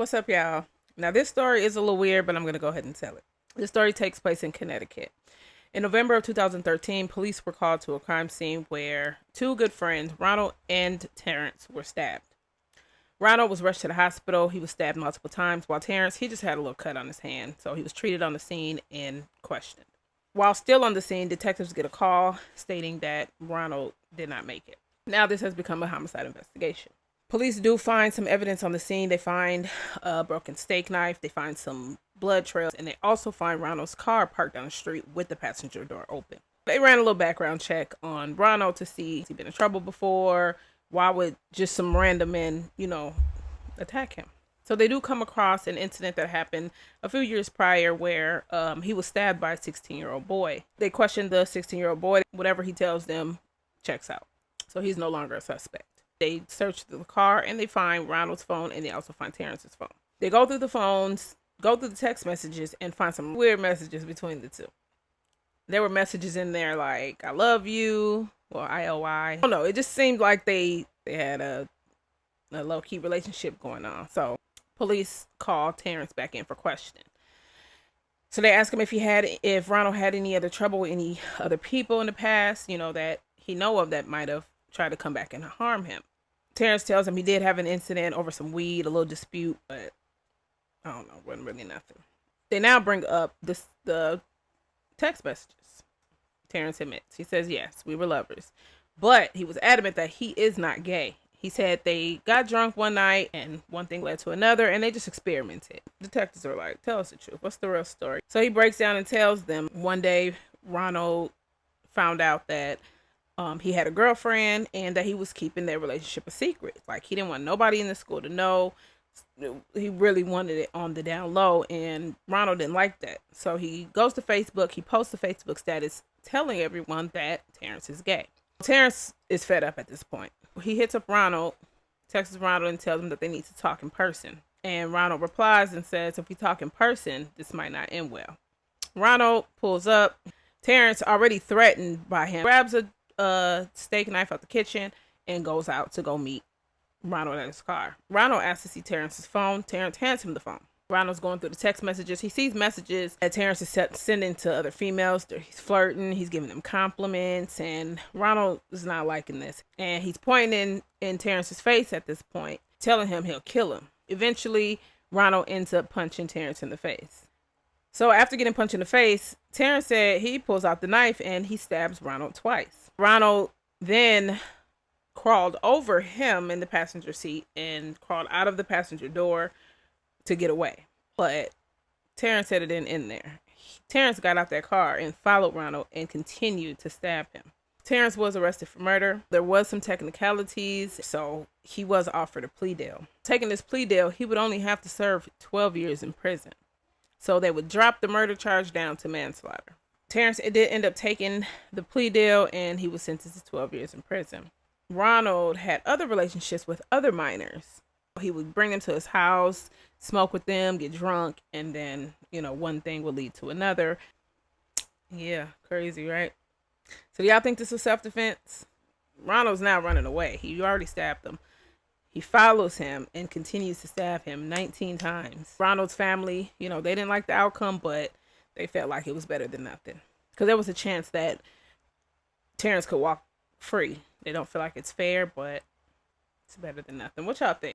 What's up, y'all? Now, this story is a little weird, but I'm going to go ahead and tell it. This story takes place in Connecticut. In November of 2013, police were called to a crime scene where two good friends, Ronald and Terrence, were stabbed. Ronald was rushed to the hospital. He was stabbed multiple times, while Terrence, he just had a little cut on his hand, so he was treated on the scene and questioned. While still on the scene, detectives get a call stating that Ronald did not make it. Now, this has become a homicide investigation. Police do find some evidence on the scene. They find a broken steak knife. They find some blood trails. And they also find Ronald's car parked down the street with the passenger door open. They ran a little background check on Ronald to see if he'd been in trouble before. Why would just some random men, attack him? So they do come across an incident that happened a few years prior where he was stabbed by a 16-year-old boy. They questioned the 16-year-old boy. Whatever he tells them checks out. So he's no longer a suspect. They search the car and they find Ronald's phone, and they also find Terrence's phone. They go through the phones, go through the text messages, and find some weird messages between the two. There were messages in there like, I love you, or IOI. I don't know. It just seemed like they had a low-key relationship going on. So police called Terrence back in for questioning. So they asked him if Ronald had any other trouble with any other people in the past, that he know of that might have tried to come back and harm him. Terrence tells him he did have an incident over some weed, a little dispute, but I don't know, wasn't really nothing. They now bring up the text messages. Terrence admits. He says, yes, we were lovers. But he was adamant that he is not gay. He said they got drunk one night and one thing led to another and they just experimented. Detectives are like, tell us the truth. What's the real story? So he breaks down and tells them one day Ronald found out that he had a girlfriend and that he was keeping their relationship a secret. Like, he didn't want nobody in the school to know. He really wanted it on the down low, and Ronald didn't like that. So he goes to Facebook. He posts a Facebook status telling everyone that Terrence is gay. Terrence is fed up at this point. He hits up Ronald, texts Ronald, and tells him that they need to talk in person. And Ronald replies and says, if we talk in person, this might not end well. Ronald pulls up. Terrence, already threatened by him, grabs a steak knife out the kitchen and goes out to go meet Ronald at his car. Ronald asks to see Terrence's phone. Terrence hands him the phone. Ronald's going through the text messages. He sees messages that Terrence is sending to other females. He's flirting. He's giving them compliments. And Ronald is not liking this. And he's pointing in Terrence's face at this point, telling him he'll kill him. Eventually, Ronald ends up punching Terrence in the face. So after getting punched in the face, Terrence said he pulls out the knife and he stabs Ronald twice. Ronald then crawled over him in the passenger seat and crawled out of the passenger door to get away. But Terrence said it didn't end there. Terrence got out that car and followed Ronald and continued to stab him. Terrence was arrested for murder. There was some technicalities, so he was offered a plea deal. Taking this plea deal, he would only have to serve 12 years in prison. So they would drop the murder charge down to manslaughter. Terrence did end up taking the plea deal and he was sentenced to 12 years in prison. Ronald had other relationships with other minors. He would bring them to his house, smoke with them, get drunk, and then, one thing would lead to another. Yeah, crazy, right? So do y'all think this was self-defense? Ronald's now running away. He already stabbed him. He follows him and continues to stab him 19 times. Ronald's family, they didn't like the outcome, but they felt like it was better than nothing. Because there was a chance that Terrence could walk free. They don't feel like it's fair, but it's better than nothing. What y'all think?